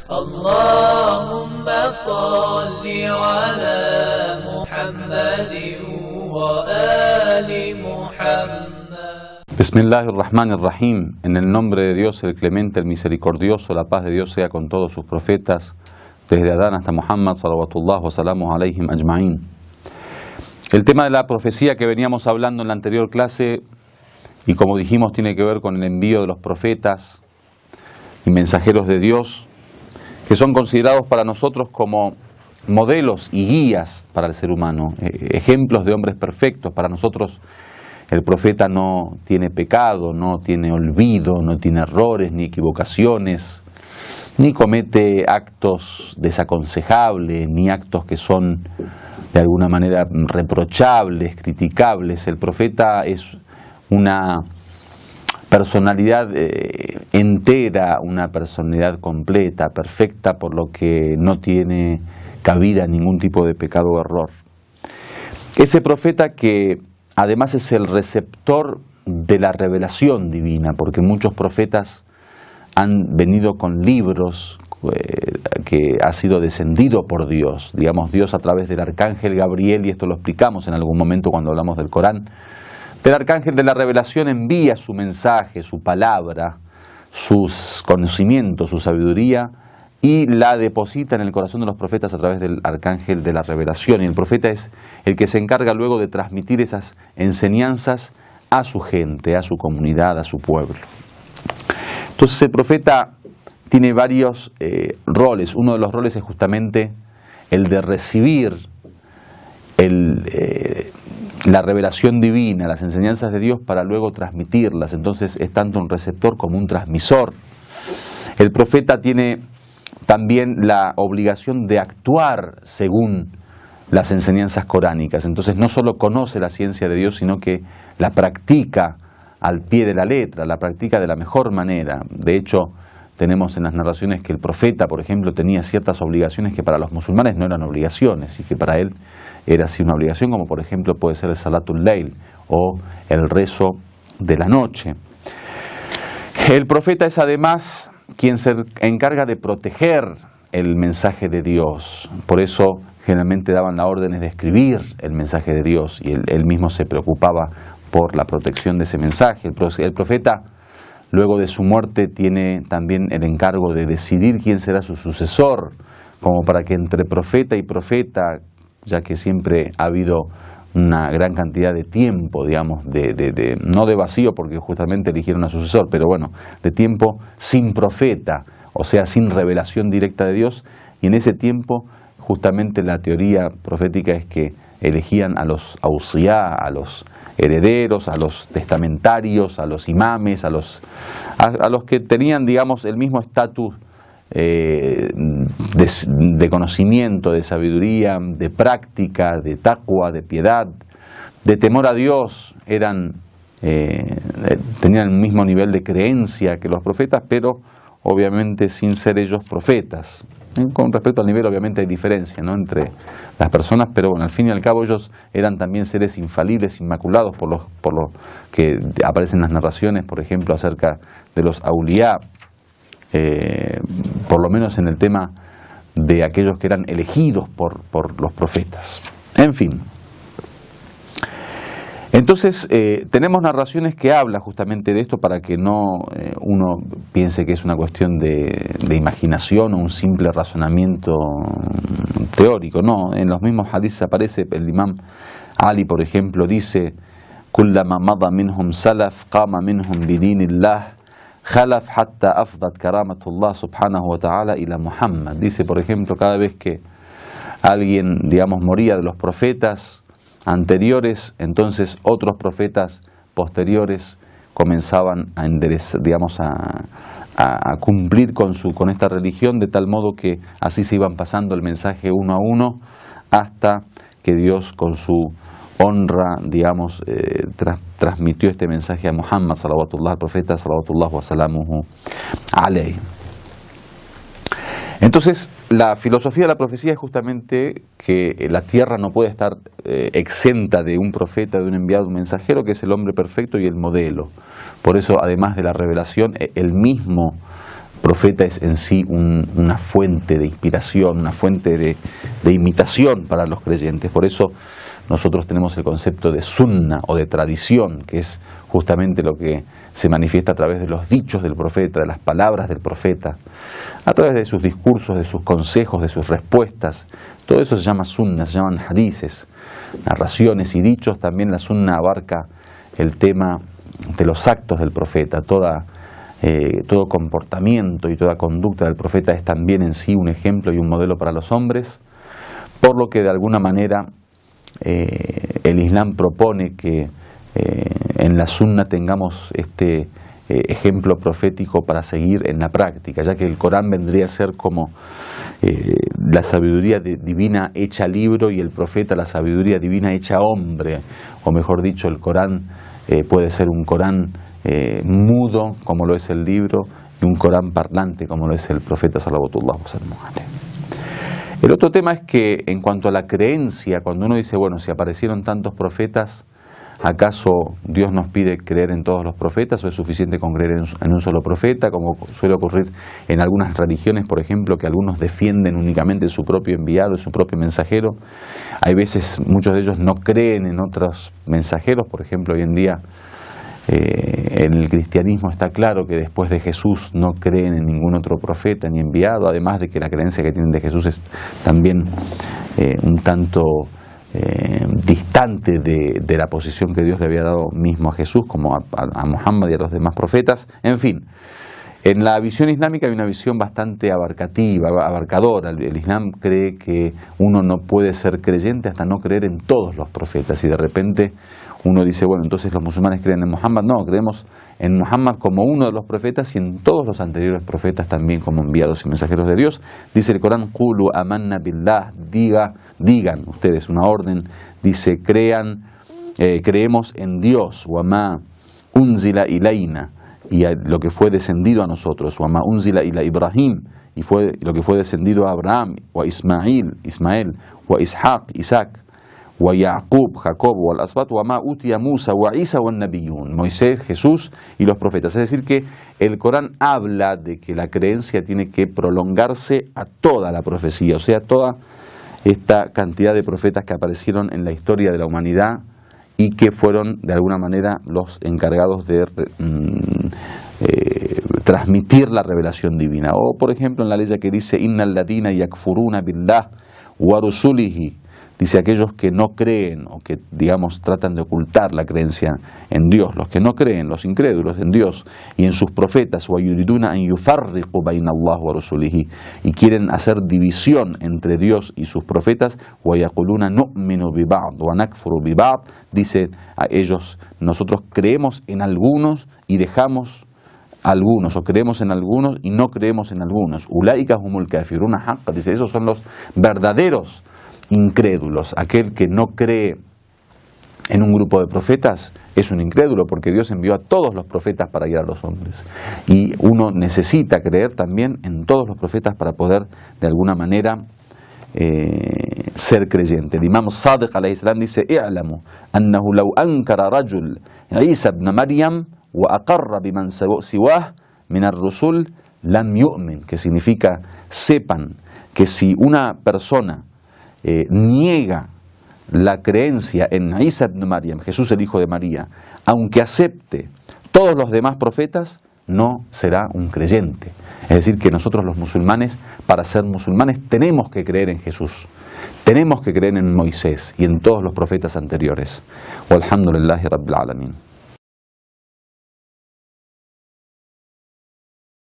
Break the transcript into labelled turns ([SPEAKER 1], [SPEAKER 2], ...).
[SPEAKER 1] اللهم صل على محمد وآل محمد.
[SPEAKER 2] Bismillahirrahmanirrahim. En el nombre de Dios, el clemente, el misericordioso, la paz de Dios sea con todos sus profetas, desde Adán hasta Muhammad, salawatullah wa salamu alayhim ajma'in. El tema de la profecía que veníamos hablando en la anterior clase, y como dijimos, tiene que ver con el envío de los profetas y mensajeros de Dios, que son considerados para nosotros como modelos y guías para el ser humano, ejemplos de hombres perfectos. Para nosotros el profeta no tiene pecado, no tiene olvido, no tiene errores ni equivocaciones, ni comete actos desaconsejables, ni actos que son de alguna manera reprochables, criticables. El profeta es una personalidad entera, una personalidad completa, perfecta, por lo que no tiene cabida ningún tipo de pecado o error. Ese profeta que además es el receptor de la revelación divina, porque muchos profetas han venido con libros que ha sido descendido por Dios, digamos Dios a través del arcángel Gabriel, y esto lo explicamos en algún momento cuando hablamos del Corán. El arcángel de la revelación envía su mensaje, su palabra, sus conocimientos, su sabiduría, y la deposita en el corazón de los profetas a través del arcángel de la revelación. Y el profeta es el que se encarga luego de transmitir esas enseñanzas a su gente, a su comunidad, a su pueblo. Entonces el profeta tiene varios roles. Uno de los roles es justamente el de recibir la revelación divina, las enseñanzas de Dios, para luego transmitirlas. Entonces es tanto un receptor como un transmisor. El profeta tiene también la obligación de actuar según las enseñanzas coránicas. Entonces no solo conoce la ciencia de Dios, sino que la practica al pie de la letra, la practica de la mejor manera. De hecho, tenemos en las narraciones que el profeta, por ejemplo, tenía ciertas obligaciones que para los musulmanes no eran obligaciones, y que para él era así una obligación, como por ejemplo puede ser el Salatul Layl o el rezo de la noche. El profeta es además quien se encarga de proteger el mensaje de Dios. Por eso generalmente daban las órdenes de escribir el mensaje de Dios, y él mismo se preocupaba por la protección de ese mensaje. El profeta, luego de su muerte, tiene también el encargo de decidir quién será su sucesor, como para que entre profeta y profeta, ya que siempre ha habido una gran cantidad de tiempo, digamos, no de vacío, porque justamente eligieron a sucesor, pero bueno, de tiempo sin profeta, o sea, sin revelación directa de Dios. Y en ese tiempo, justamente la teoría profética es que elegían a los ausiyá, a los herederos, a los testamentarios, a los imames, a los que tenían, digamos, el mismo estatus de conocimiento, de sabiduría, de práctica, de taqwa, de piedad, de temor a Dios. Tenían el mismo nivel de creencia que los profetas, pero obviamente sin ser ellos profetas. Con respecto al nivel, obviamente hay diferencia, ¿no?, entre las personas, pero bueno, al fin y al cabo ellos eran también seres infalibles, inmaculados, por lo que aparecen en las narraciones, por ejemplo, acerca de los auliyá, por lo menos en el tema de aquellos que eran elegidos por los profetas. En fin. Entonces, tenemos narraciones que hablan justamente de esto, para que no uno piense que es una cuestión de imaginación o un simple razonamiento teórico. No, en los mismos hadices aparece, el imam Ali, por ejemplo, dice: "Kullama mada minhum salaf, qama minhum bidinillah, khalaf hatta afdat karamatullah subhanahu wa ta'ala ila Muhammad". Dice, por ejemplo, cada vez que alguien, digamos, moría de los profetas anteriores, entonces otros profetas posteriores comenzaban a enderezar, digamos, a cumplir con esta religión, de tal modo que así se iban pasando el mensaje uno a uno, hasta que Dios, con su honra, digamos, transmitió este mensaje a Muhammad, salawatullah, al profeta, salawatullah wa salamuhu alayhi. Entonces, la filosofía de la profecía es justamente que la tierra no puede estar exenta de un profeta, de un enviado, un mensajero, que es el hombre perfecto y el modelo. Por eso, además de la revelación, el mismo profeta es en sí una fuente de inspiración, una fuente de imitación para los creyentes. Por eso nosotros tenemos el concepto de sunna o de tradición, que es justamente lo que se manifiesta a través de los dichos del profeta, de las palabras del profeta, a través de sus discursos, de sus consejos, de sus respuestas. Todo eso se llama sunna, se llaman hadices, narraciones y dichos. También la sunna abarca el tema de los actos del profeta. Todo comportamiento y toda conducta del profeta es también en sí un ejemplo y un modelo para los hombres, por lo que de alguna manera el Islam propone que en la sunna tengamos este ejemplo profético para seguir en la práctica, ya que el Corán vendría a ser como la sabiduría divina hecha libro y el profeta la sabiduría divina hecha hombre, o mejor dicho, el Corán puede ser un Corán mudo, como lo es el libro, y un Corán parlante, como lo es el profeta salawatullah wasallam alayhi. El otro tema es que en cuanto a la creencia, cuando uno dice, bueno, si aparecieron tantos profetas, ¿acaso Dios nos pide creer en todos los profetas o es suficiente con creer en un solo profeta? Como suele ocurrir en algunas religiones, por ejemplo, que algunos defienden únicamente su propio enviado, su propio mensajero. Hay veces muchos de ellos no creen en otros mensajeros. Por ejemplo, hoy en día en el cristianismo está claro que después de Jesús no creen en ningún otro profeta ni enviado, además de que la creencia que tienen de Jesús es también un tanto distante de la posición que Dios le había dado mismo a Jesús, como a Muhammad y a los demás profetas. En fin, en la visión islámica hay una visión bastante abarcadora. El Islam cree que uno no puede ser creyente hasta no creer en todos los profetas, y de repente uno dice, bueno, entonces los musulmanes creen en Muhammad. No, creemos en Muhammad como uno de los profetas y en todos los anteriores profetas también como enviados y mensajeros de Dios. Dice el Corán, Qulu amanna billah, digan ustedes, una orden, dice, creemos en Dios, wa ma unzila ilayna, y a lo que fue descendido a nosotros, wa ma unzila ila Ibrahim, y fue lo que fue descendido a Abraham, wa Ismael, wa Ishaq, Isaac, wa Yaqub, Jacob, wa al-Asbat, wa ma utiya Musa, wa Isa, wa an-Nabiyun, Moisés, Jesús y los profetas. Es decir, que el Corán habla de que la creencia tiene que prolongarse a toda la profecía, o sea, toda esta cantidad de profetas que aparecieron en la historia de la humanidad y que fueron de alguna manera los encargados de transmitir la revelación divina. O por ejemplo en la ley que dice, innal ladina yakfuruna billah wa rusulihi, dice aquellos que no creen o que, digamos, tratan de ocultar la creencia en Dios, los que no creen, los incrédulos en Dios y en sus profetas, وَيُرِدُونَ أَن يُفَرِّقُوا بَيْنَ اللَّهِ وَرُسُلِهِ, y quieren hacer división entre Dios y sus profetas, وَيَقُولُونَ نُؤْمِنُ بِبَعْضٍ وَنَكْفُرُ بِبَعْضٍ, dice a ellos, nosotros creemos en algunos y dejamos algunos, o creemos en algunos y no creemos en algunos. أُولَئِكَ هُمُ الْكَافِرُونَ حَقًّا, dice, esos son los verdaderos incrédulos. Aquel que no cree en un grupo de profetas es un incrédulo, porque Dios envió a todos los profetas para guiar a los hombres, y uno necesita creer también en todos los profetas para poder de alguna manera ser creyente. El Imam Sadiq alayhi salam dice, i'lamu annahu law ankara rajul Isa ibn Maryam wa aqarra biman siwah min ar-rusul lam yu'min, que significa, sepan que si una persona niega la creencia en Isa ibn Maryam, Jesús el hijo de María, aunque acepte todos los demás profetas, no será un creyente. Es decir, que nosotros los musulmanes, para ser musulmanes, tenemos que creer en Jesús, tenemos que creer en Moisés y en todos los profetas anteriores. Walhamdulillahi Rabbil Alamin.